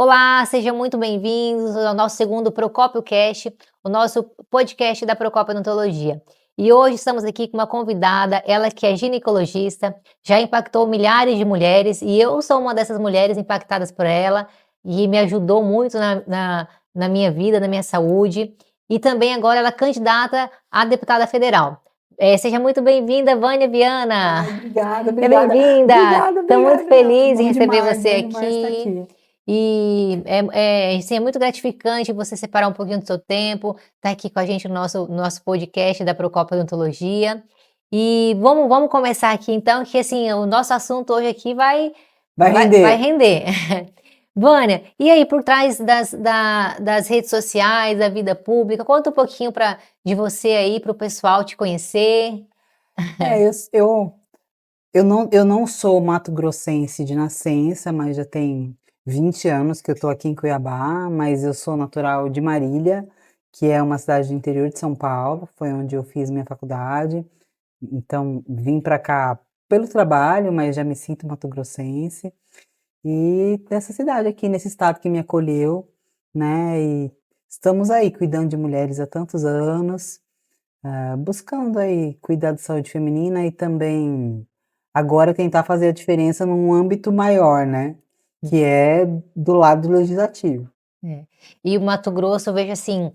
Olá, sejam muito bem-vindos ao nosso segundo Procópio Cast, o nosso podcast da Procópio Odontologia. E hoje estamos aqui com uma convidada, ela que é ginecologista, já impactou milhares de mulheres e eu sou uma dessas mulheres impactadas por ela e me ajudou muito na minha vida, na minha saúde. E também agora ela é candidata a deputada federal. Seja muito bem-vinda, Vânia Viana. Ai, obrigada, Seja obrigada. bem-vinda. Obrigada, Estou muito obrigada. feliz em receber você Bom demais estar aqui. aqui. E assim, é muito gratificante você separar um pouquinho do seu tempo, estar aqui com a gente no nosso podcast da Procópio Odontologia. E vamos começar aqui então, que assim, o nosso assunto hoje aqui vai, Vai vai render. render. Vânia, e aí por trás das redes sociais, da vida pública, conta um pouquinho de você aí para o pessoal te conhecer. É, eu não sou mato-grossense de nascença, mas já tem 20 anos que eu estou aqui em Cuiabá, mas eu sou natural de Marília, que é uma cidade do interior de São Paulo, foi onde eu fiz minha faculdade. Então, vim para cá pelo trabalho, mas já me sinto mato-grossense. E nessa cidade aqui, nesse estado que me acolheu, né? E estamos aí cuidando de mulheres há tantos anos, buscando aí cuidar da saúde feminina e também agora tentar fazer a diferença num âmbito maior, né? Que é do lado legislativo. É. E o Mato Grosso, eu vejo assim,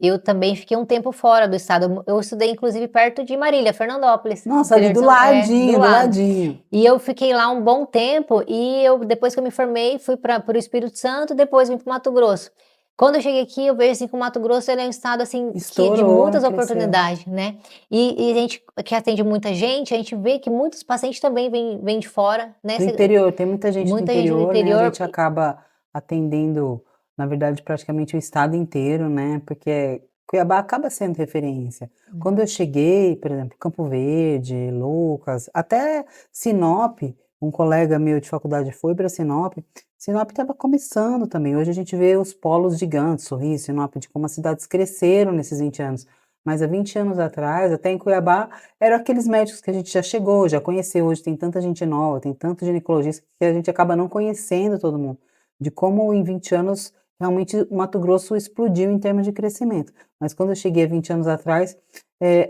eu também fiquei um tempo fora do estado. Eu estudei, inclusive, perto de Marília, Fernandópolis, Nossa, ali interior de do do lado. ladinho. E eu fiquei lá um bom tempo e depois que eu me formei, fui para o Espírito Santo, depois vim para o Mato Grosso. Quando eu cheguei aqui, eu vejo assim que o Mato Grosso ele é um estado assim que de Estourou, muitas cresceu. oportunidades, né? E a gente que atende muita gente, a gente vê que muitos pacientes também vêm de fora, né? Do interior, tem muita gente do Muita gente do interior, né? A interior. gente acaba atendendo, na verdade, praticamente o estado inteiro, né? Porque Cuiabá acaba sendo referência. Quando eu cheguei, por exemplo, Campo Verde, Lucas, até Sinop, um colega meu de faculdade foi para Sinop. Sinop estava começando também. Hoje a gente vê os polos gigantes, Sorriso, Sinop, de como as cidades cresceram nesses 20 anos. Mas há 20 anos atrás, até em Cuiabá, eram aqueles médicos que a gente já chegou, já conheceu. Hoje tem tanta gente nova, tem tanto ginecologista que a gente acaba não conhecendo todo mundo. De como em 20 anos realmente o Mato Grosso explodiu em termos de crescimento. Mas quando eu cheguei há 20 anos atrás,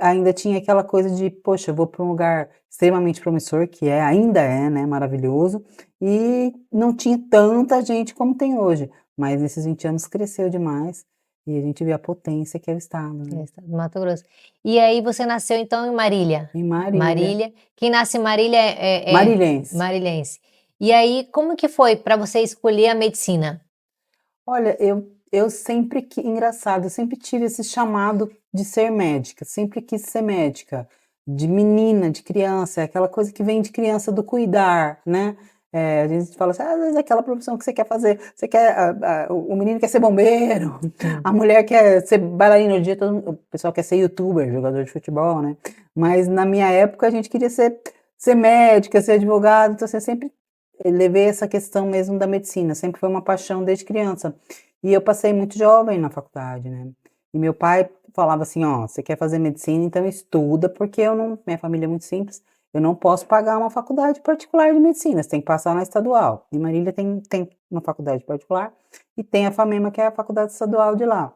ainda tinha aquela coisa de, poxa, eu vou para um lugar extremamente promissor, que ainda é, né, maravilhoso, e não tinha tanta gente como tem hoje. Mas nesses 20 anos cresceu demais e a gente vê a potência que é o estado, né? Estado do Mato Grosso. E aí você nasceu então em Marília? Em Marília. Marília. Quem nasce em Marília é Marilhense. marilhense. E aí, como que foi para você escolher a medicina? Olha, eu sempre que engraçado, eu sempre tive esse chamado de ser médica, sempre quis ser médica, de menina, de criança, é aquela coisa que vem de criança do cuidar, né. A gente fala assim: "Ah, às vezes é aquela profissão que você quer fazer, você quer o menino quer ser bombeiro, Sim. a mulher quer ser bailarina, hoje em dia todo o pessoal quer ser youtuber, jogador de futebol, né". Mas na minha época a gente queria ser médica, ser advogado, então assim, eu sempre levei essa questão mesmo da medicina, sempre foi uma paixão desde criança. E eu passei muito jovem na faculdade, né. E meu pai falava assim: "Ó, você quer fazer medicina, então estuda, porque eu não minha família é muito simples, eu não posso pagar uma faculdade particular de medicina, você tem que passar na estadual". Em Marília tem uma faculdade particular e tem a FAMEMA, que é a faculdade estadual de lá.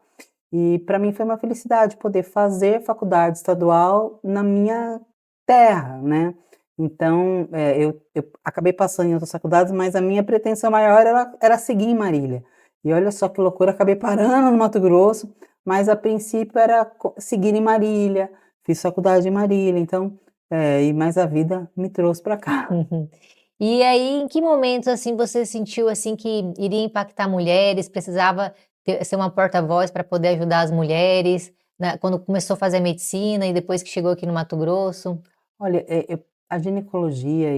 E para mim foi uma felicidade poder fazer faculdade estadual na minha terra, né. Então, eu acabei passando em outras faculdades, mas a minha pretensão maior era seguir em Marília. E olha só que loucura, acabei parando no Mato Grosso, mas a princípio era seguir em Marília, fiz faculdade em Marília, então, mas a vida me trouxe para cá. Uhum. E aí, em que momentos, assim, você sentiu, assim, que iria impactar mulheres, precisava ser uma porta-voz para poder ajudar as mulheres, né, quando começou a fazer medicina e depois que chegou aqui no Mato Grosso? Olha, a ginecologia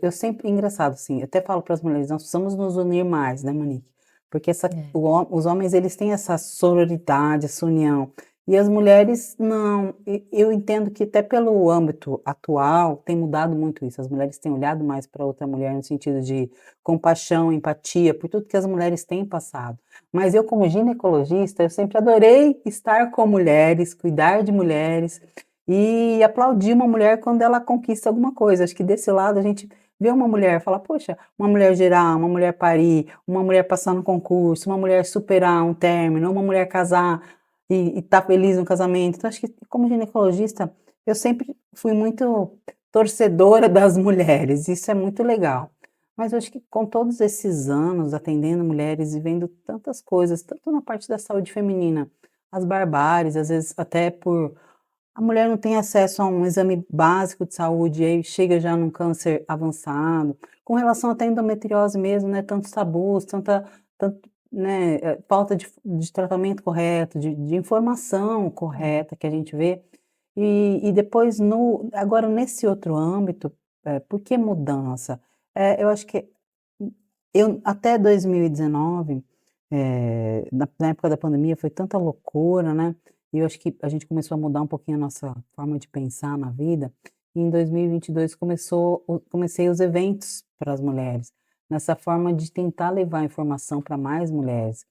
eu sempre engraçado, assim, eu até falo para as mulheres: "Nós precisamos nos unir mais, né, Monique?" Porque É. os homens, eles têm essa sororidade, essa união, e as mulheres não. Eu entendo que até pelo âmbito atual tem mudado muito isso, as mulheres têm olhado mais para outra mulher no sentido de compaixão, empatia, por tudo que as mulheres têm passado. Mas eu como ginecologista, eu sempre adorei estar com mulheres, cuidar de mulheres, e aplaudir uma mulher quando ela conquista alguma coisa. Acho que desse lado a gente ver uma mulher, falar, poxa, uma mulher gerar, uma mulher parir, uma mulher passar no concurso, uma mulher superar um término, uma mulher casar e estar feliz no casamento. Então, acho que como ginecologista, eu sempre fui muito torcedora das mulheres, isso é muito legal. Mas eu acho que com todos esses anos atendendo mulheres e vendo tantas coisas, tanto na parte da saúde feminina, as barbáries, às vezes até por a mulher não tem acesso a um exame básico de saúde, e aí chega já num câncer avançado, com relação até à endometriose mesmo, né, tantos tabus, tanto, né, falta de tratamento correto, de informação correta que a gente vê. E depois agora nesse outro âmbito, por que mudança? Eu acho que eu até 2019, na época da pandemia foi tanta loucura, né, e eu acho que a gente começou a mudar um pouquinho a nossa forma de pensar na vida, e em 2022 comecei os eventos para as mulheres, nessa forma de tentar levar informação para mais mulheres.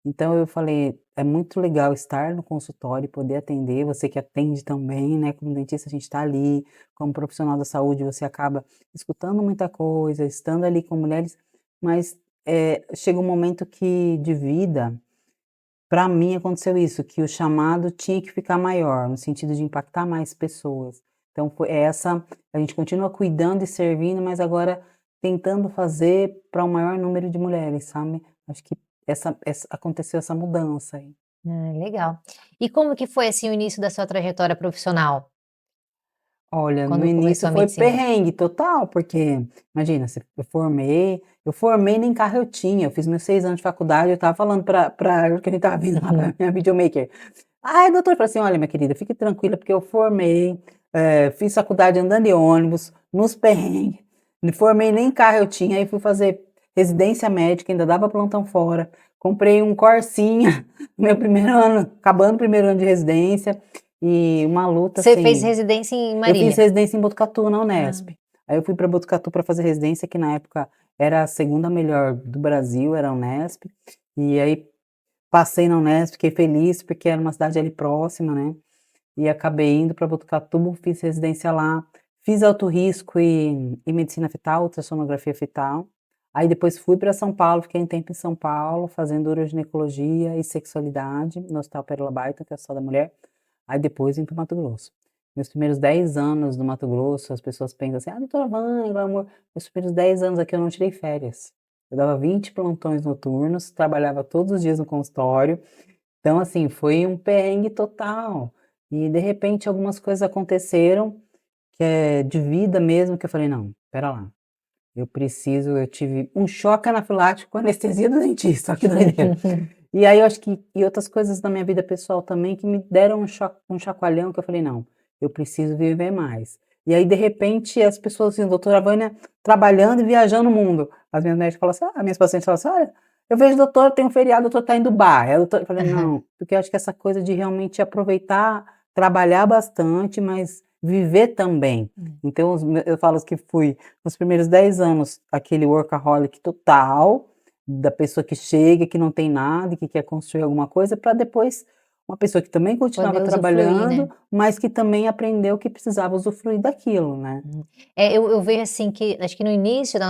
Então eu falei: "É muito legal estar no consultório e poder atender", você que atende também, né, como dentista a gente está ali, como profissional da saúde você acaba escutando muita coisa, estando ali com mulheres, mas, chega um momento que de vida, para mim aconteceu isso, que o chamado tinha que ficar maior, no sentido de impactar mais pessoas. Então foi essa a gente continua cuidando e servindo, mas agora tentando fazer para um maior número de mulheres, sabe. Acho que essa aconteceu essa mudança aí. Ah, legal. E como que foi, assim, o início da sua trajetória profissional, Olha, no quando começou início a foi medicina? perrengue total, porque imagina, eu formei nem carro eu tinha, eu fiz meus 6 anos de faculdade, eu estava falando pra que a gente estava vindo lá pra minha videomaker. "Ai, doutor", eu falei assim: "Olha, minha querida, fique tranquila, porque eu formei, fiz faculdade andando de ônibus, nos perrengue, me formei, nem carro eu tinha, aí fui fazer residência médica, ainda dava plantão fora, comprei um Corsinha no meu primeiro ano, acabando o primeiro ano de residência, e uma luta Você fez assim. residência em Eu fiz Marília? residência em Botucatu, na Ah, Unesp. Aí eu fui para Botucatu para fazer residência, que na época era a segunda melhor do Brasil, era a Unesp. E aí passei na Unesp, fiquei feliz, porque era uma cidade ali próxima, né, e acabei indo para Botucatu, fiz residência lá, fiz alto risco e medicina fetal, ultrassonografia fetal. Aí depois fui para São Paulo, fiquei um tempo em São Paulo, fazendo uroginecologia e sexualidade no Hospital Pérola Baita, que é o Hospital da Mulher. Aí depois vim para o Mato Grosso. Meus primeiros 10 anos no Mato Grosso, as pessoas pensam assim: "Ah, doutora Vânia, meu amor", meus primeiros 10 anos aqui eu não tirei férias. Eu dava 20 plantões noturnos, trabalhava todos os dias no consultório, então assim, foi um perrengue total. E de repente algumas coisas aconteceram, que é de vida mesmo, que eu falei: "Não, espera lá, eu tive um choque anafilático com anestesia do dentista, olha que doideira". E aí eu acho que outras coisas da minha vida pessoal também que me deram um chacoalhão que eu falei: "Não, eu preciso viver mais". E aí de repente as pessoas assim: "Doutora Vânia trabalhando e viajando o mundo". As minhas médicas falam assim: minhas pacientes falam assim: "Olha, eu vejo o doutor, tem um feriado, o doutor tá em Dubai". Aí o doutor eu falei: "Não", porque eu acho que essa coisa de realmente aproveitar, trabalhar bastante, mas viver também. Então eu falo que fui nos primeiros 10 anos aquele workaholic total, da pessoa que chega, que não tem nada e que quer construir alguma coisa, para depois uma pessoa que também continuava poder usufruir, trabalhando, né? mas que também aprendeu que precisava usufruir daquilo, né. Eu vejo assim que acho que no início da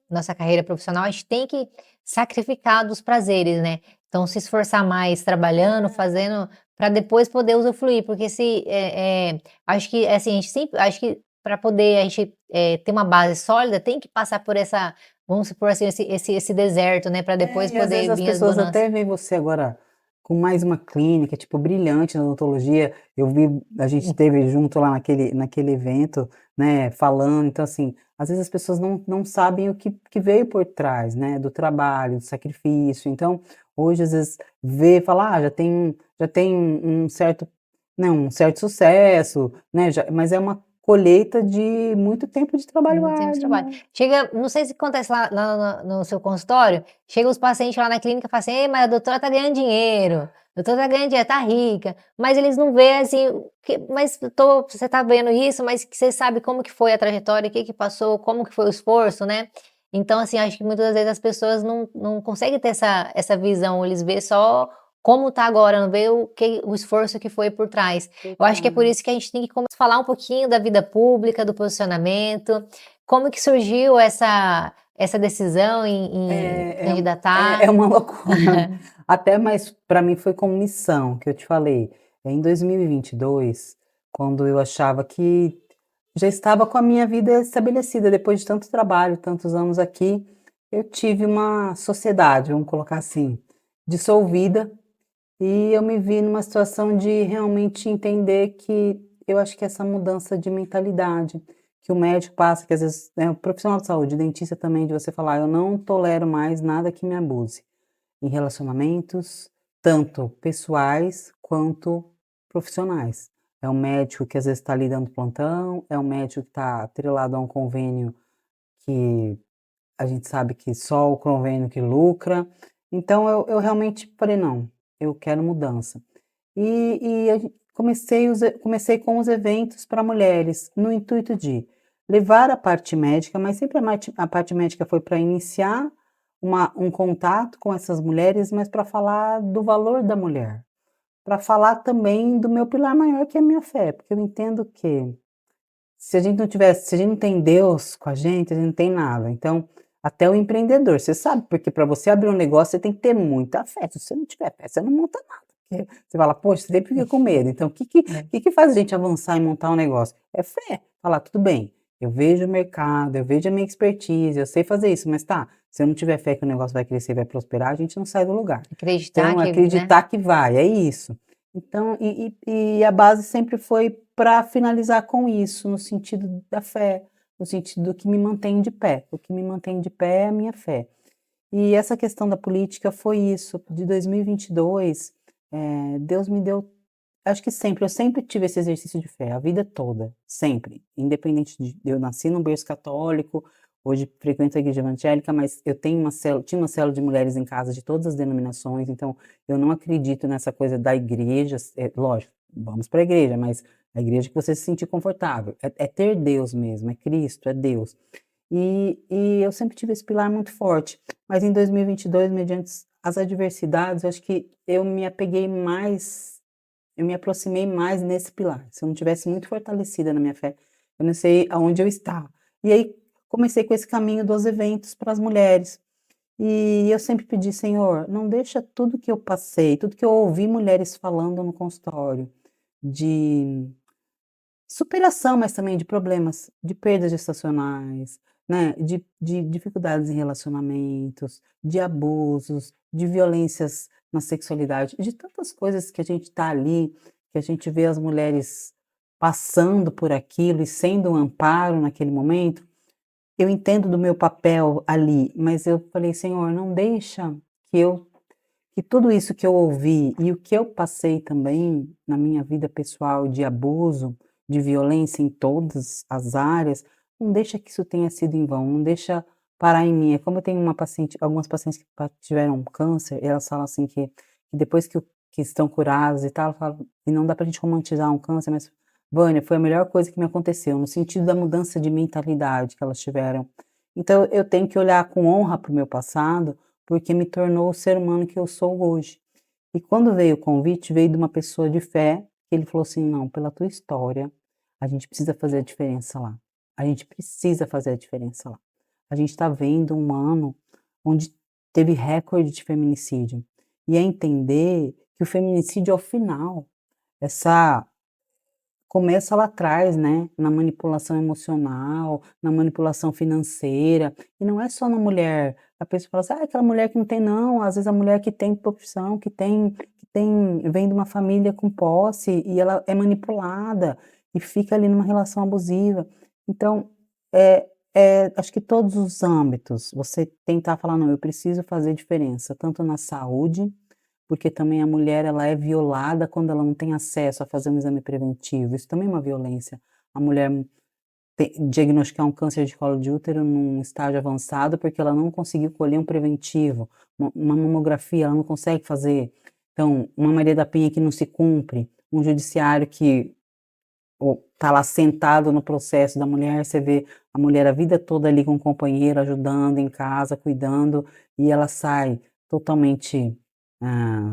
nossa carreira profissional, a gente tem que sacrificar dos prazeres, né. Então se esforçar mais trabalhando, fazendo, para depois poder usufruir, porque acho que, assim, a gente sempre acho que para poder a gente, ter uma base sólida, tem que passar por essa, vamos supor assim, esse deserto, né, para depois E às vezes poder as vir as pessoas bonanças. até veem você agora com mais uma clínica, tipo, brilhante na odontologia. Eu vi a gente esteve junto lá naquele evento, né, falando, então assim, às vezes as pessoas não sabem o que veio por trás, né, do trabalho, do sacrifício. Então, hoje às vezes vê, fala: já tem um certo, né, um certo sucesso, né, mas é uma colheita de muito tempo de trabalho Muito tempo de árduo, trabalho. né. Chega, não sei se acontece lá no seu consultório, chega os pacientes lá na clínica e falam assim: "Ei, mas a doutora tá ganhando dinheiro, a doutora tá ganhando dinheiro, tá rica", mas eles não vê assim, mas você tá vendo isso, mas que você sabe como que foi a trajetória, o que que passou, como que foi o esforço, né. Então, assim, acho que muitas vezes as pessoas não conseguem ter essa visão, eles vê só como tá agora, não vê o esforço que foi por trás. Eu acho que é por Total. isso que a gente tem que começar a falar um pouquinho da vida pública, do posicionamento, Como que surgiu essa decisão em É é candidatar? é uma loucura, até mas para mim foi como missão, que eu te falei, em 2022, quando eu achava que já estava com a minha vida estabelecida, depois de tanto trabalho, tantos anos aqui, eu tive uma sociedade, vamos colocar assim, dissolvida, e eu me vi numa situação de realmente entender que eu acho que essa mudança de mentalidade que o médico passa, que às vezes, né, o profissional de saúde, dentista também, de você falar: "Eu não tolero mais nada que me abuse", em relacionamentos, tanto pessoais quanto profissionais. É um médico que às vezes está ali dando plantão, é um médico que está atrelado a um convênio que a gente sabe que só o convênio que lucra. Então eu realmente falei: "Não, eu quero mudança". E a gen comecei com os eventos para mulheres, no intuito de levar a parte médica, mas sempre a parte médica foi para iniciar um contato com essas mulheres, mas para falar do valor da mulher, para falar também do meu pilar maior, que é a minha fé, porque eu entendo que se a gente não tem Deus com a gente não tem nada. Então, até o empreendedor, você sabe, porque para você abrir um negócio, você tem que ter muita fé. Se você não tiver fé, você não monta nada. Porque você fala: "Poxa, você sempre fica com medo". Então, É. que faz a gente avançar e montar um negócio? É fé. Falar: "Tudo bem, eu vejo o mercado, eu vejo a minha expertise, eu sei fazer isso, mas tá, se eu não tiver fé que o negócio vai crescer, vai prosperar, a gente não sai do lugar". Acreditar Então, que, né? acreditar que vai, é isso. Então, e a base sempre foi para finalizar com isso, no sentido da fé, no sentido do que me mantém de pé. O que me mantém de pé é a minha fé. E essa questão da política foi isso, de 2022, Deus me deu, acho que sempre, eu sempre tive esse exercício de fé, a vida toda, sempre, independente de eu nasci num berço católico, hoje frequento a igreja evangélica, mas eu tenho tinha uma célula de mulheres em casa de todas as denominações, então eu não acredito nessa coisa da igreja, lógico, vamos para a igreja, mas a igreja que você se sentir confortável, é ter Deus mesmo, é Cristo, é Deus. E eu sempre tive esse pilar muito forte, mas em 2022, mediante as adversidades, eu acho que eu me aproximei mais nesse pilar. Se eu não tivesse muito fortalecida na minha fé, eu não sei aonde eu estava. E aí comecei com esse caminho dos eventos para as mulheres. E eu sempre pedi: "Senhor, não deixa tudo que eu passei, tudo que eu ouvi mulheres falando no consultório, de superação, mas também de problemas, de perdas gestacionais, né, de dificuldades em relacionamentos, de abusos, de violências na sexualidade, de tantas coisas que a gente está ali, que a gente vê as mulheres passando por aquilo e sendo um amparo naquele momento. Eu entendo do meu papel ali, mas eu falei: "Senhor, não deixa que eu que tudo isso que eu ouvi e o que eu passei também na minha vida pessoal de abuso, de violência em todas as áreas, não deixa que isso tenha sido em vão, não deixa parar em mim". É como eu tenho algumas pacientes que tiveram câncer, e elas falam assim que depois que estão curadas e tal, falam, e não dá pra gente romantizar um câncer, mas Vânia, foi a melhor coisa que me aconteceu, no sentido da mudança de mentalidade que elas tiveram. Então eu tenho que olhar com honra para o meu passado, porque me tornou o ser humano que eu sou hoje. E quando veio o convite, veio de uma pessoa de fé, que ele falou assim: "Não, pela tua história, a gente precisa fazer a diferença lá. A gente precisa fazer a diferença lá. A gente está vendo um ano onde teve recorde de feminicídio, e é entender que o feminicídio é o final, essa começa lá atrás, né, na manipulação emocional, na manipulação financeira, e não é só na mulher. A pessoa fala assim: "Ah, aquela mulher que não tem", não, às vezes a mulher que tem profissão, que tem vem de uma família com posse e ela é manipulada e fica ali numa relação abusiva. Então, acho que todos os âmbitos, você tentar falar: "Não, eu preciso fazer diferença", tanto na saúde, porque também a mulher ela é violada quando ela não tem acesso a fazer um exame preventivo, isso também é uma violência. A mulher diagnosticar um câncer de colo de útero num estágio avançado, porque ela não conseguiu colher um preventivo, uma mamografia ela não consegue fazer. Então, uma Maria da Penha que não se cumpre, um judiciário que está lá sentado no processo da mulher, você vê a mulher a vida toda ali com o companheiro, ajudando em casa, cuidando, e ela sai totalmente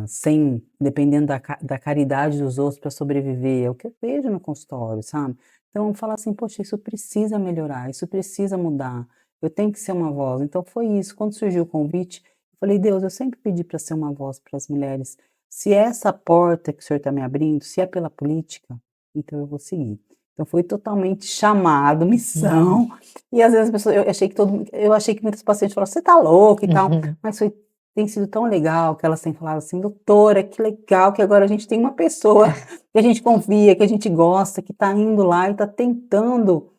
sem dependendo da caridade dos outros para sobreviver, é o que eu vejo no consultório, sabe. Então falar assim: "Poxa, isso precisa melhorar, isso precisa mudar, eu tenho que ser uma voz". Então foi isso, quando surgiu o convite, eu falei: "Deus, eu sempre pedi para ser uma voz para as mulheres, se é essa porta que o Senhor está me abrindo, se é pela política, então eu vou seguir". Então foi totalmente chamado, Uhum. missão, e às vezes as pessoas eu achei que muitos pacientes falaram: "Você está louca e tal", Uhum. mas tem sido tão legal que elas têm falado assim: "Doutora, que legal que agora a gente tem uma pessoa que a gente confia, que a gente gosta, que está indo lá e está tentando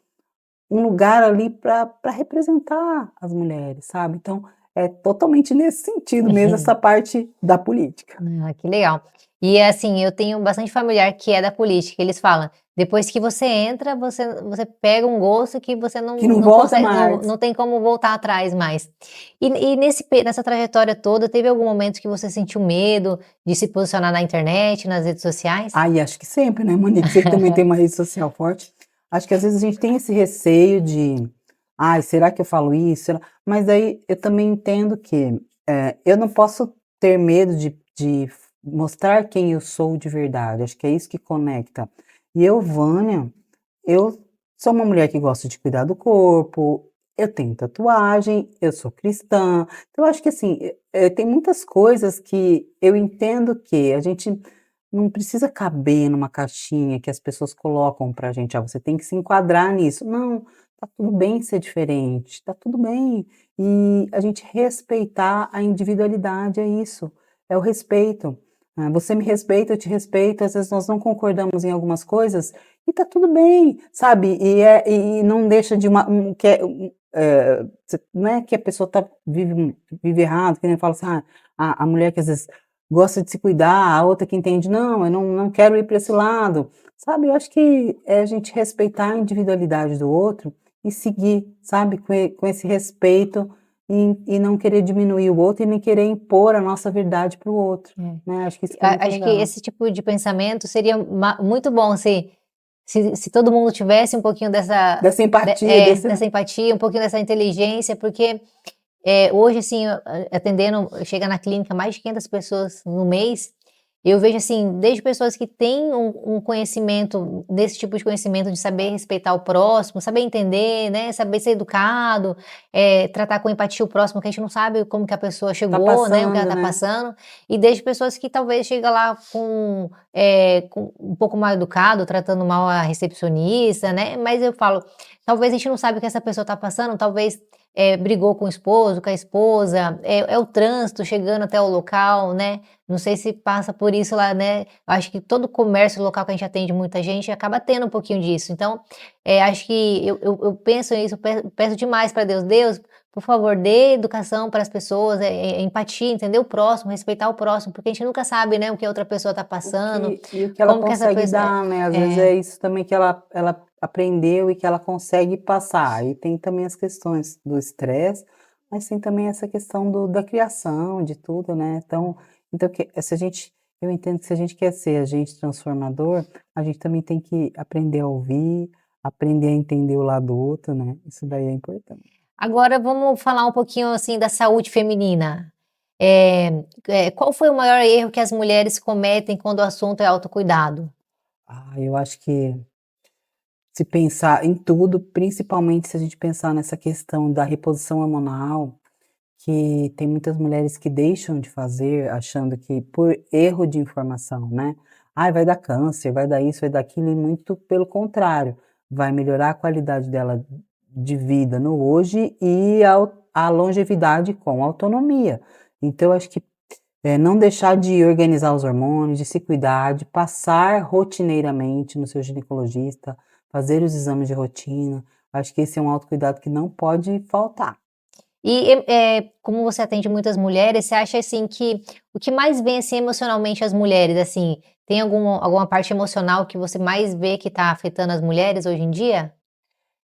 um lugar ali para representar as mulheres", sabe. Então, é totalmente nesse sentido mesmo essa parte da política. Ah, que legal. E assim, eu tenho bastante familiar que é da política, eles falam: "Depois que você entra, você pega um gosto que você Que não não volta consegue mais. não tem como voltar atrás mais". E nessa trajetória toda, teve algum momento que você sentiu medo de se posicionar na internet, nas redes sociais? Ah, e acho que sempre, né, Monique, você que também tem uma rede social forte, acho que às vezes a gente tem esse receio de: "Ai, será que eu falo isso? Será", mas aí eu também entendo que, eu não posso ter medo de mostrar quem eu sou de verdade, acho que é isso que conecta. E eu, Vânia, eu sou uma mulher que gosta de cuidar do corpo, eu tenho tatuagem, eu sou cristã, então eu acho que assim, tem muitas coisas que eu entendo que a gente não precisa caber numa caixinha que as pessoas colocam pra gente: "Ah, você tem que se enquadrar nisso". Não, tá tudo bem ser diferente, tá tudo bem. E a gente respeitar a individualidade, é isso, é o respeito. Você me respeita, eu te respeito, às vezes nós não concordamos em algumas coisas e tá tudo bem, sabe. E não deixa de uma que é não é que a pessoa vive errado, que nem fala assim: a mulher que às vezes gosta de se cuidar, a outra que entende: "Não, eu não quero ir para esse lado", sabe. Eu acho que é a gente respeitar a individualidade do outro e seguir, sabe, com esse respeito e não querer diminuir o outro e nem querer impor a nossa verdade para o outro, É. né, acho que isso que é muito Acho que legal. esse tipo de pensamento seria muito bom se todo mundo tivesse um pouquinho Dessa empatia, desse dessa empatia, um pouquinho dessa inteligência, porque hoje, assim, atendendo, chega na clínica mais de 500 pessoas no mês, eu vejo, assim, desde pessoas que têm um conhecimento, desse tipo de conhecimento de saber respeitar o próximo, saber entender, né, saber ser educado, tratar com empatia o próximo, que a gente não sabe como que a pessoa tá chegou, né, o que ela passando, está né. passando, e desde pessoas que talvez chega lá com um pouco mal educado, tratando mal a recepcionista, né, mas eu falo, talvez a gente não sabe o que essa pessoa está passando, talvez brigou com o esposo, com a esposa, é o trânsito chegando até o local, né, não sei se passa por isso lá, né, acho que todo comércio local que a gente atende muita gente acaba tendo um pouquinho disso, então, acho que eu penso nisso, eu peço demais para Deus: "Deus, por favor, dê educação para as pessoas, empatia, entender o próximo, respeitar o próximo", porque a gente nunca sabe, né, o que a outra pessoa está passando, O que ela como que essa consegue pessoa dar, né, às vezes é. é isso também que ela aprendeu e que ela consegue passar. E tem também as questões do estresse, mas tem também essa questão da criação, de tudo, né. Então que se a gente eu entendo que se a gente quer ser agente transformador, a gente também tem que aprender a ouvir, aprender a entender o lado do outro, né, isso daí é importante. Agora vamos falar um pouquinho, assim, da saúde feminina. Qual foi o maior erro que as mulheres cometem quando o assunto é autocuidado? Eu acho que se pensar em tudo, principalmente se a gente pensar nessa questão da reposição hormonal, que tem muitas mulheres que deixam de fazer, achando que por erro de informação, né? Ai, vai dar câncer, vai dar isso, vai dar aquilo, e muito pelo contrário, vai melhorar a qualidade dela de vida no hoje e a longevidade com autonomia. Então, eu acho que não deixar de organizar os hormônios, de se cuidar, de passar rotineiramente no seu ginecologista, fazer os exames de rotina. Acho que esse é um autocuidado que não pode faltar. E, como você atende muitas mulheres, você acha, assim, que o que mais vem, assim, emocionalmente as mulheres, assim, tem alguma parte emocional que você mais vê que está afetando as mulheres hoje em dia?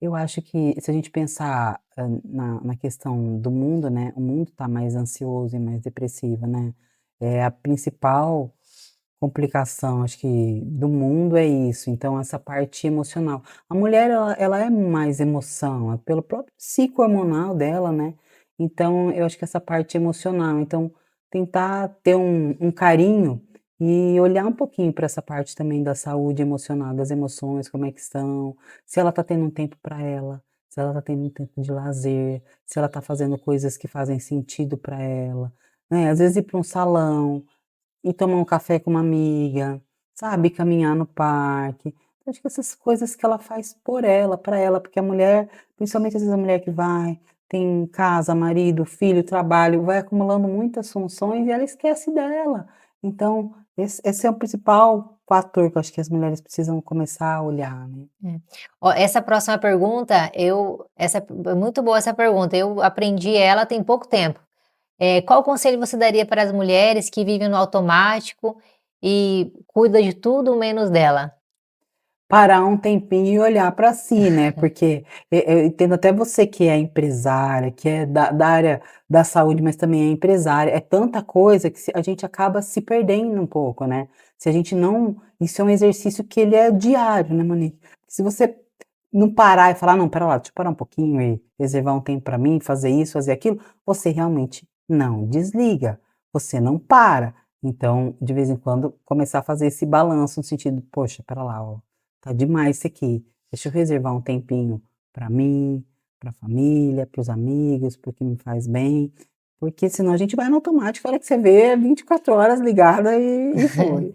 Eu acho que se a gente pensar, na questão do mundo, né, o mundo está mais ansioso e mais depressivo, né. A principal complicação, acho que, do mundo é isso, então essa parte emocional. A mulher ela é mais emoção, é pelo próprio ciclo hormonal dela, né, então eu acho que essa parte emocional, então tentar ter um carinho e olhar um pouquinho para essa parte também da saúde emocional, das emoções, como é que estão, se ela está tendo um tempo para ela, se ela está tendo um tempo de lazer, se ela está fazendo coisas que fazem sentido para ela, né? Às vezes ir para um salão, ir tomar um café com uma amiga, sabe, caminhar no parque. Eu acho que essas coisas que ela faz por ela, para ela, porque a mulher, principalmente às vezes a mulher que vai, tem casa, marido, filho, trabalho, vai acumulando muitas funções e ela esquece dela. Então, esse é o principal fator que eu acho que as mulheres precisam começar a olhar, né. É. Ó, essa próxima pergunta, é muito boa essa pergunta, eu aprendi ela tem pouco tempo. Qual conselho você daria para as mulheres que vivem no automático e cuida de tudo menos dela? Parar um tempinho e olhar para si, né, porque eu entendo até você que é empresária, que é da área da saúde, mas também é empresária, é tanta coisa que a gente acaba se perdendo um pouco, né. Se a gente não isso é um exercício que ele é diário, né, Monique. Se você não parar e falar: "Não, espera lá, deixa eu parar um pouquinho e reservar um tempo para mim, fazer isso, fazer aquilo", você realmente não desliga, você não para. Então, de vez em quando, começar a fazer esse balanço no sentido: "Poxa, espera lá, ó, tá demais isso aqui. Deixa eu reservar um tempinho para mim, para a família, para os amigos, para o que me faz bem", porque senão a gente vai no automático, a hora que você vê, é 24 horas ligada e foi.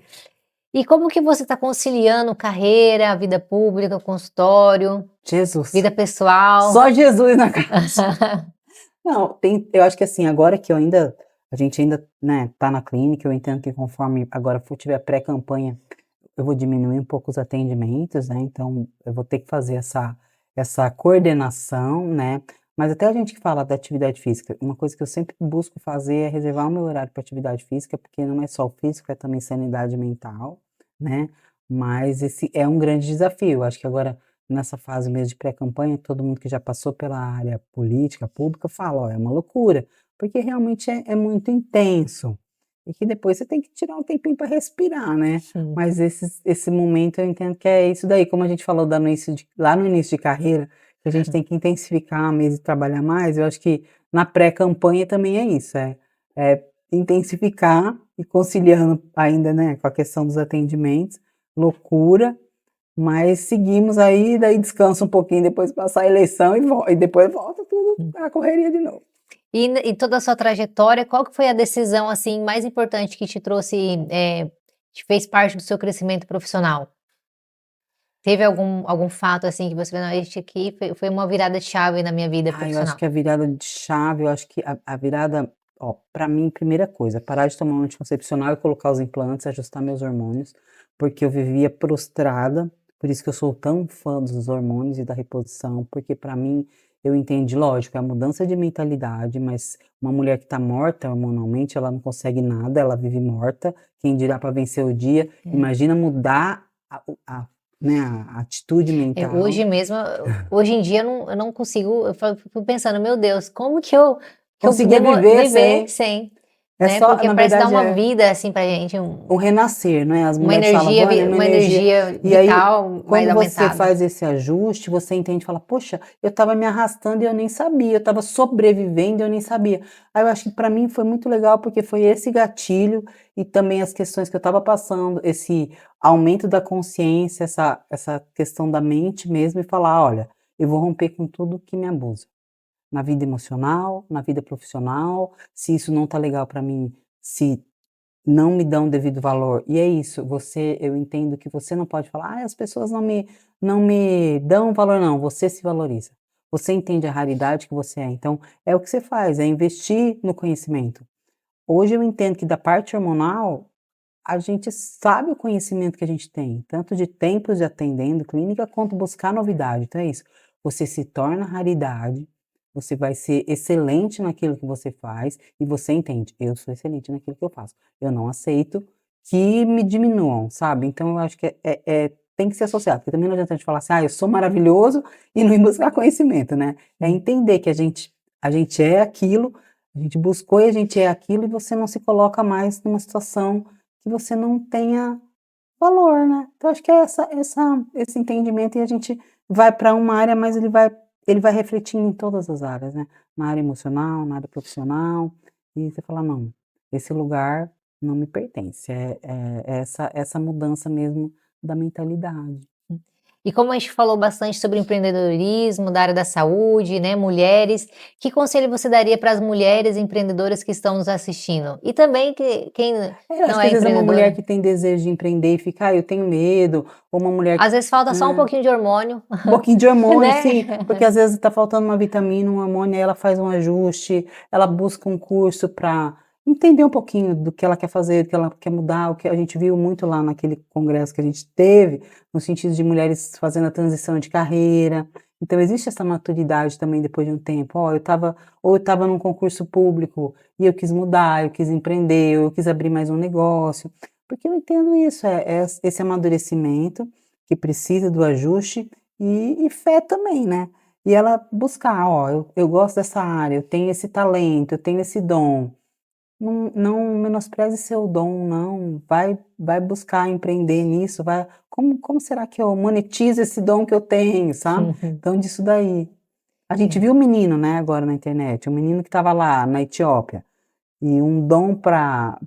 E como que você está conciliando carreira, vida pública, consultório, Jesus, vida pessoal? só Jesus na causa. Não, eu acho que assim, agora que a gente ainda, né, tá na clínica, eu entendo que conforme agora tiver pré-campanha, eu vou diminuir um pouco os atendimentos, né, então eu vou ter que fazer essa coordenação, né, mas até a gente que fala da atividade física, uma coisa que eu sempre busco fazer é reservar o meu horário para atividade física, porque não é só o físico, é também sanidade mental, né, mas esse é um grande desafio. Eu acho que agora, nessa fase mesmo de pré-campanha, todo mundo que já passou pela área política, pública, fala: "Ó, é uma loucura", porque realmente é muito intenso, e que depois você tem que tirar um tempinho para respirar, né. Sim. Mas esse momento eu entendo que é isso daí, como a gente falou da no início de lá no início de carreira, que a gente tem que intensificar mesmo e trabalhar mais, eu acho que na pré-campanha também é isso, é intensificar e conciliando ainda, né, com a questão dos atendimentos, loucura, mas seguimos aí, daí descansa um pouquinho, depois passar a eleição e depois volta tudo a correria de novo. E em toda a sua trajetória, qual que foi a decisão, assim, mais importante que te trouxe, que fez parte do seu crescimento profissional? Teve algum fato, assim, que você falou: "Não, este aqui foi uma virada de chave na minha vida Ah, eu acho profissional"? que a virada de chave, eu acho que a virada, ó, pra mim, primeira coisa, parar de tomar um anticoncepcional e colocar os implantes, ajustar meus hormônios, porque eu vivia prostrada, por isso que eu sou tão fã dos hormônios e da reposição, porque pra mim, eu entendi, lógico, é a mudança de mentalidade, mas uma mulher que tá morta hormonalmente, ela não consegue nada, ela vive morta, quem dirá para vencer o dia, É. imagina mudar né, a atitude mental. Hoje mesmo, hoje em dia eu não consigo, fico pensando: "Meu Deus, como que eu Conseguia viver viver sem. sem", É né, só porque na parece dar verdade uma é vida, assim, pra gente, um renascer, né, as uma mulheres falam: energia "Vânia, é uma uma energia", energia e aí vital mais quando você aumentada. faz esse ajuste, você entende e fala: "Poxa, eu estava me arrastando e eu nem sabia, eu estava sobrevivendo e eu nem sabia". Aí eu acho que pra mim foi muito legal, porque foi esse gatilho e também as questões que eu estava passando, esse aumento da consciência, essa questão da mente mesmo e falar: "Olha, eu vou romper com tudo que me abusa". Na vida emocional, na vida profissional, se isso não tá legal pra mim, se não me dão o devido valor, e é isso, eu entendo que você não pode falar: "Ai, as pessoas não me dão valor", não, você se valoriza. Você entende a raridade que você é, então é o que você faz, é investir no conhecimento. Hoje eu entendo que da parte hormonal, a gente sabe o conhecimento que a gente tem, tanto de tempos de atendendo clínica, quanto buscar novidade, então é isso, você se torna raridade, você vai ser excelente naquilo que você faz e você entende: "Eu sou excelente naquilo que eu faço, eu não aceito que me diminuam", sabe. Então eu acho que tem que ser associado, porque também não adianta a gente falar assim: "Ah, eu sou maravilhoso", e não ir buscar conhecimento, né. É Sim. entender que a gente é aquilo, a gente buscou e a gente é aquilo e você não se coloca mais numa situação que você não tenha valor, né. Então acho que é esse entendimento e a gente vai para uma área, mas ele vai refletindo em todas as áreas, né. Na área emocional, na área profissional, e você fala: "Não, esse lugar não me pertence. É essa mudança mesmo da mentalidade. E como a gente falou bastante sobre empreendedorismo, da área da saúde, né, mulheres, que conselho você daria para as mulheres empreendedoras que estão nos assistindo? E também que quem Eu acho não que é às vezes é uma mulher empreendedora, que tem desejo de empreender e fica: eu tenho medo", ou uma mulher às vezes falta só um é, pouquinho de hormônio, um pouquinho de hormônio, né? sim, porque às vezes está faltando uma vitamina, um hormônio, aí ela faz um ajuste, ela busca um curso para entender um pouquinho do que ela quer fazer, do que ela quer mudar, o que a gente viu muito lá naquele congresso que a gente teve, no sentido de mulheres fazendo a transição de carreira. Então existe essa maturidade também depois de um tempo. Ó, eu estava num concurso público e eu quis mudar, eu quis empreender, eu quis abrir mais um negócio, porque eu entendo isso, é esse amadurecimento que precisa do ajuste e fé também, né. E ela buscar: "Ó, eu gosto dessa área, eu tenho esse talento, eu tenho esse dom". Não menospreze seu dom não, vai buscar empreender nisso, vai como será que eu monetizo esse dom que eu tenho, sabe. Então disso daí. A gente É. viu o menino, né, agora na internet, o menino que estava lá na Etiópia, e um dom para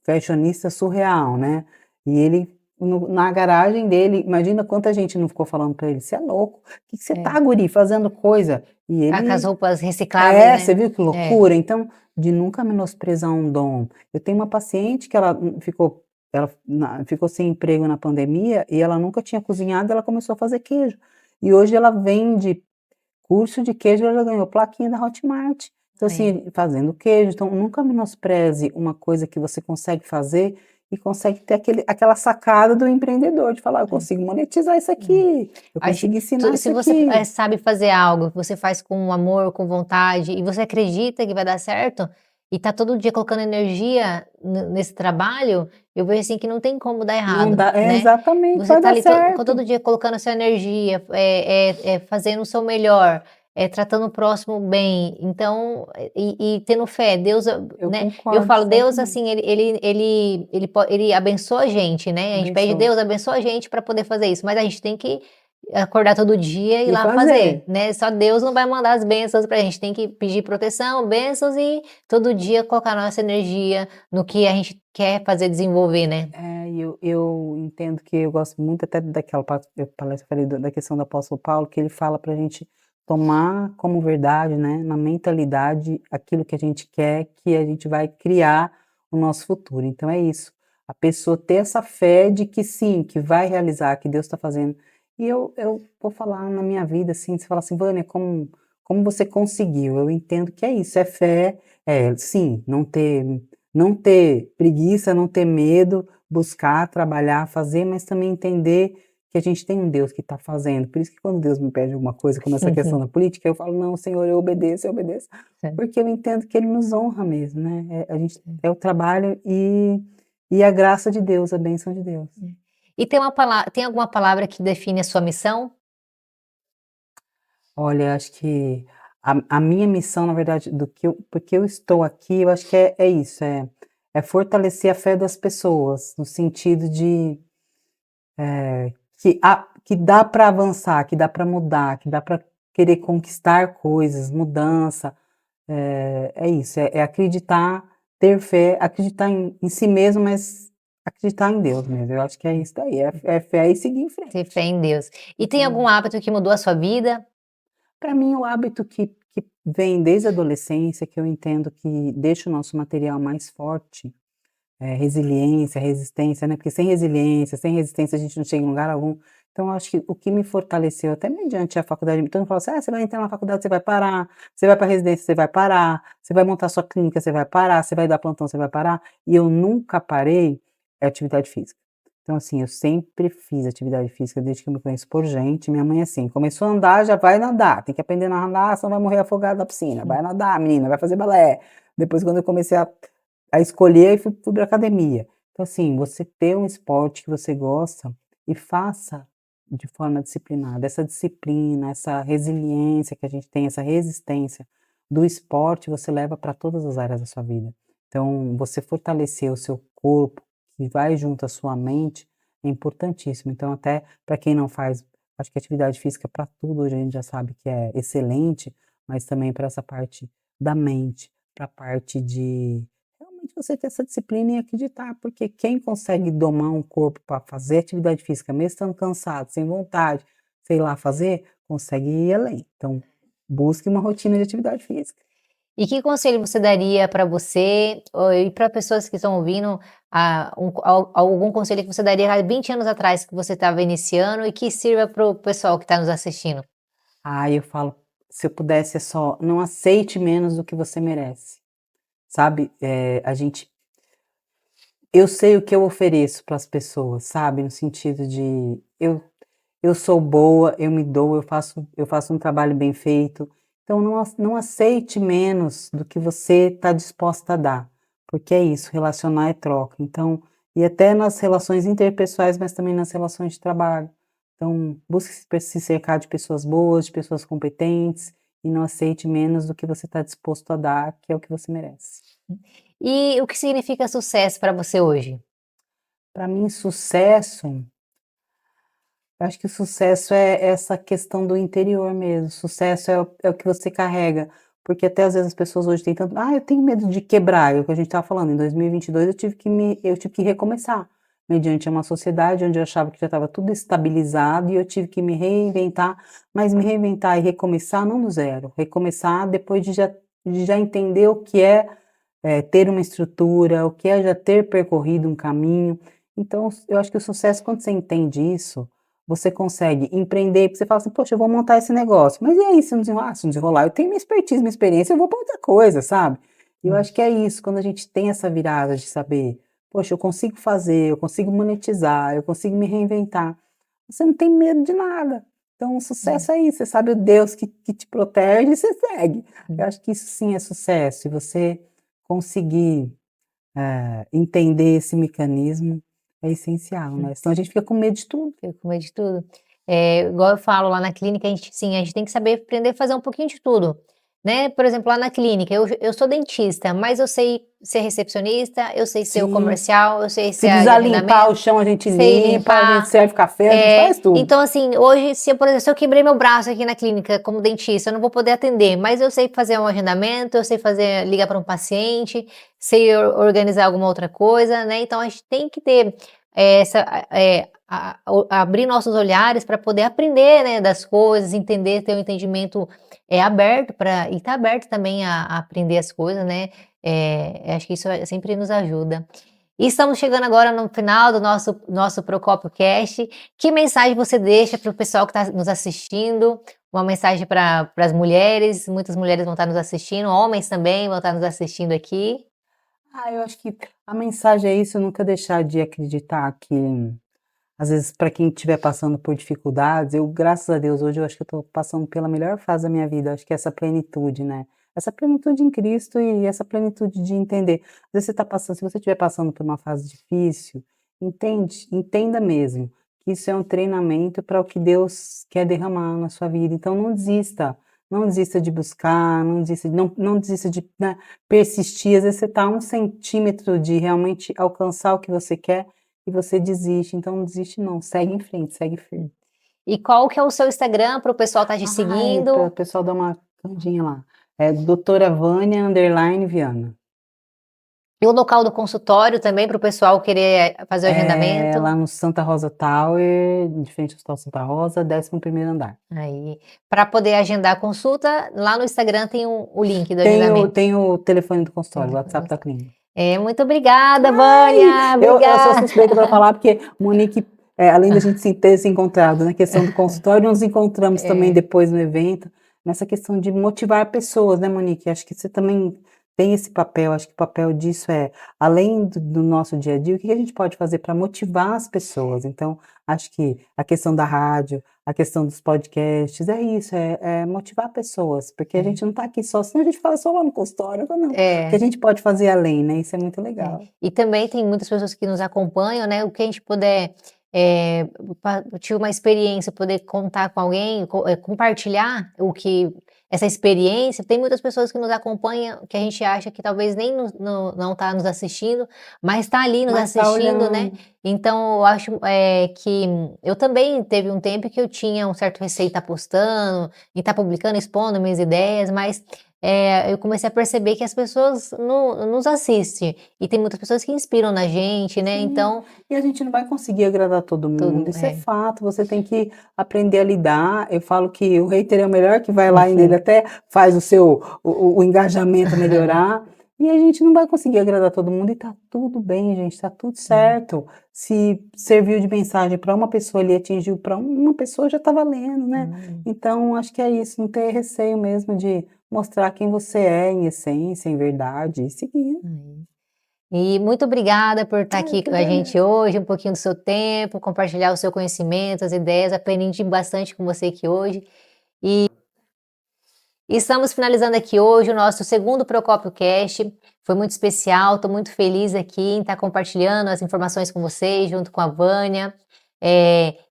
fashionista surreal, né. E ele na garagem dele, imagina quanta gente não ficou falando para ele: "Você é louco, que você É. tá guri fazendo coisa?" E Com as ele roupas recicláveis, né? você viu que É. loucura? Então, de nunca menosprezar um dom. Eu tenho uma paciente que ela ficou sem emprego na pandemia e ela nunca tinha cozinhado, ela começou a fazer queijo. E hoje ela vende curso de queijo, ela já ganhou plaquinha da Hotmart. Então, É. assim, fazendo queijo, então nunca menospreze uma coisa que você consegue fazer e consegue ter aquela sacada do empreendedor, de falar: "Eu É. consigo monetizar isso É. aqui, eu Acho que consigo ensinar se isso você, aqui". sabe fazer algo, que você faz com amor, com vontade, e você acredita que vai dar certo, e tá todo dia colocando energia nesse trabalho, eu vejo assim que não tem como dar Não errado, dá né. exatamente, Você vai tá dar ali certo. todo dia colocando a sua energia, fazendo o seu melhor, tratando o próximo bem, então, e tendo fé, Deus, Eu né, eu concordo falo, Deus exatamente. assim, ele abençoa a gente, né, a gente pede: Abençoa. "Deus abençoa a gente para poder fazer isso", mas a gente tem que acordar todo dia e ir E lá fazer. fazer, né, só Deus não vai mandar as bênçãos pra gente, tem que pedir proteção, bênçãos e todo dia colocar nossa energia no que a gente quer fazer desenvolver, né. E eu entendo que eu gosto muito até daquela palestra que eu falei da questão do apóstolo Paulo, que ele fala para a gente tomar como verdade, né, na mentalidade, aquilo que a gente quer, que a gente vai criar o nosso futuro. Então é isso, a pessoa ter essa fé de que sim, que vai realizar, que Deus está fazendo. E eu vou falar na minha vida, assim, você fala assim: "Vânia, como você conseguiu?". Eu entendo que é isso, é fé, sim, não ter preguiça, não ter medo, buscar, trabalhar, fazer, mas também entender que a gente tem um Deus que está fazendo. Por isso que quando Deus me pede alguma coisa, como essa questão da política, eu falo: "Não, Senhor, eu obedeço", porque eu entendo que Ele nos honra mesmo, né, a gente é o trabalho e a graça de Deus, a bênção de Deus. E tem alguma palavra que define a sua missão? Olha, acho que a minha missão, na verdade, do que eu porque eu estou aqui, eu acho que é isso, é fortalecer a fé das pessoas, no sentido de que dá para avançar, que dá para mudar, que dá para querer conquistar coisas, mudança, é isso, é acreditar, ter fé, acreditar em si mesmo, mas acreditar em Deus mesmo, eu acho que é isso daí, é fé e seguir em Ter frente. fé em Deus. E tem Hum. algum hábito que mudou a sua vida? Para mim o hábito que vem desde a adolescência, que eu entendo que deixa o nosso material mais forte, resiliência, resistência, né, porque sem resiliência, sem resistência a gente não chega em lugar algum. Então eu acho que o que me fortaleceu até mediante a faculdade, todo mundo fala assim: "Ah, você vai entrar na faculdade, você vai parar, você vai para residência, você vai parar, você vai montar sua clínica, você vai parar, você vai dar plantão, você vai parar", e eu nunca parei, atividade física. Então assim, eu sempre fiz atividade física desde que eu me conheço por gente, minha mãe assim: "Começou a andar, já vai nadar, tem que aprender a nadar, senão vai morrer afogado na piscina, vai nadar menina, vai fazer balé". Depois quando eu comecei a escolher, aí fui pra academia. Então, assim, você ter um esporte que você gosta e faça de forma disciplinada. Essa disciplina, essa resiliência que a gente tem, essa resistência do esporte, você leva para todas as áreas da sua vida. Então, você fortalecer o seu corpo, que vai junto à sua mente, é importantíssimo. Então, até para quem não faz, acho que atividade física para tudo, hoje a gente já sabe que é excelente, mas também para essa parte da mente, para a parte de realmente você ter essa disciplina e acreditar, porque quem consegue domar um corpo para fazer atividade física, mesmo estando cansado, sem vontade, sei lá, fazer, consegue ir além. Então, busque uma rotina de atividade física. E que conselho você daria para você, e para pessoas que estão ouvindo, algum conselho que você daria há 20 anos atrás, que você estava iniciando e que sirva para o pessoal que está nos assistindo? Eu falo, se eu pudesse é só, não aceite menos do que você merece, sabe? Eu sei o que eu ofereço para as pessoas, sabe? No sentido de eu sou boa, eu me dou, eu faço um trabalho bem feito. Então não aceite menos do que você está disposta a dar, porque é isso, relacionar é troca. Então, e até nas relações interpessoais, mas também nas relações de trabalho. Então, busque se cercar de pessoas boas, de pessoas competentes, e não aceite menos do que você está disposto a dar, que é o que você merece. E o que significa sucesso para você hoje? Para mim, sucesso, eu acho que o sucesso é essa questão do interior mesmo. Sucesso é o que você carrega. Porque até às vezes as pessoas hoje têm tanto, eu tenho medo de quebrar, é o que a gente estava falando. Em 2022 eu tive que recomeçar, mediante uma sociedade onde eu achava que já estava tudo estabilizado e eu tive que me reinventar, mas me reinventar e recomeçar não do zero, recomeçar depois de já entender o que é ter uma estrutura, o que é já ter percorrido um caminho. Então, eu acho que o sucesso, quando você entende isso, você consegue empreender, porque você fala assim, poxa, eu vou montar esse negócio, mas e aí, se não desenrolar, eu tenho minha expertise, minha experiência, eu vou para outra coisa, sabe? E eu Hum. acho que é isso, quando a gente tem essa virada de saber, poxa, eu consigo fazer, eu consigo monetizar, eu consigo me reinventar, você não tem medo de nada. Então, o Hum. sucesso é isso, você sabe o Deus que te protege e você segue. Eu Hum. acho que isso sim é sucesso, e você conseguir entender esse mecanismo é essencial, Hum. né, senão a gente fica com medo de tudo. Fico com medo de tudo. Igual eu falo lá na clínica, a gente tem que saber aprender a fazer um pouquinho de tudo, né. Por exemplo, lá na clínica, eu sou dentista, mas eu sei ser recepcionista, eu sei ser o Sim, comercial, eu sei se ser a de precisar limpar o agendamento, chão a gente sei limpa, a gente limpar. serve café, a gente faz tudo. Então assim, hoje se eu, por exemplo, se eu quebrei meu braço aqui na clínica como dentista, eu não vou poder atender, mas eu sei fazer um agendamento, eu sei ligar para um paciente, sei organizar alguma outra coisa, né. Então a gente tem que ter abrir nossos olhares para poder aprender, né, das coisas, entender, ter um entendimento, aberto para e estar aberto também a aprender as coisas, né. Acho que isso sempre nos ajuda. E estamos chegando agora no final do nosso Procópio Cast. Que mensagem você deixa para o pessoal que está nos assistindo? Uma mensagem para as mulheres, muitas mulheres vão estar nos assistindo, homens também vão estar nos assistindo aqui. Eu acho que a mensagem é isso, nunca deixar de acreditar que, às vezes, para quem estiver passando por dificuldades, eu, graças a Deus, hoje eu acho que eu estou passando pela melhor fase da minha vida, acho que é essa plenitude, né? Essa plenitude em Cristo e essa plenitude de entender. Às vezes você está passando, se você estiver passando por uma fase difícil, entenda mesmo que isso é um treinamento para o que Deus quer derramar na sua vida. Então não desista, não desista de buscar, não desista de, né, persistir. Às vezes você está a 1 centímetro de realmente alcançar o que você quer e você desiste, então não desiste não, segue em frente, segue firme. E qual que é o seu Instagram para o pessoal estar te Para o seguindo? pessoal dar uma olhadinha lá, é doutora Vânia underline Viana. E o local do consultório também para o pessoal querer fazer o É agendamento? lá no Santa Rosa Tower, de frente ao Hospital Santa Rosa, 11º andar. Aí, para poder agendar a consulta, lá no Instagram tem o link do Tem o agendamento. tem o telefone do consultório, o Telefone. WhatsApp da clínica. Muito obrigada, Ai, Vânia, eu sou obrigada. suspeita para falar, porque Monique, além da gente ter se encontrado na questão do consultório, nos encontramos também É. depois no evento, nessa questão de motivar pessoas, né, Monique? Acho que você também tem esse papel, acho que o papel disso é, além do nosso dia a dia, o que a gente pode fazer para motivar as pessoas? Então, acho que a questão da rádio, a questão dos podcasts, é isso, é motivar pessoas, porque a É. gente não está aqui só, senão a gente fala só lá no consultório, não. O que a É. gente pode fazer além, né? Isso é muito É. legal. E também tem muitas pessoas que nos acompanham, né, o que a gente puder, eh, tive uma experiência, poder contar com alguém, compartilhar o que essa experiência, tem muitas pessoas que nos acompanham, que a gente acha que talvez nem não está nos assistindo, mas está ali nos Mas tá assistindo, né. olhando. Então eu acho, que eu também teve um tempo que eu tinha um certo receio de estar postando, de estar publicando, expondo minhas ideias, mas, eu comecei a perceber que as pessoas nos assistem, e tem muitas pessoas que inspiram na gente, né, Sim, então e a gente não vai conseguir agradar todo mundo, tudo isso é fato, você tem que aprender a lidar. Eu falo que o hater é o melhor que vai lá ainda, ele uhum. até faz o seu o engajamento melhorar, e a gente não vai conseguir agradar todo mundo e tá tudo bem, gente, tá tudo Sim. certo. Se serviu de mensagem para uma pessoa ali, atingiu para uma pessoa, já tá valendo, né. Hum. Então acho que é isso, não ter receio mesmo de mostrar quem você é em essência, em verdade, e seguir. Hum. E muito obrigada por estar Ah, eu aqui que com a gente agradeço. hoje, um pouquinho do seu tempo, compartilhar o seu conhecimento, as ideias, aprendi bastante com você aqui hoje. E estamos finalizando aqui hoje o nosso segundo Procópio Cast. Foi muito especial, estou muito feliz aqui em estar compartilhando as informações com vocês, junto com a Vânia.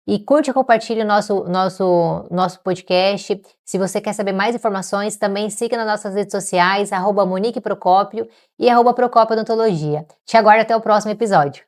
E curte e compartilhe o nosso podcast. Se você quer saber mais informações, também siga nas nossas redes sociais, @Monique Procópio e @Procópio Odontologia. Te aguardo até o próximo episódio.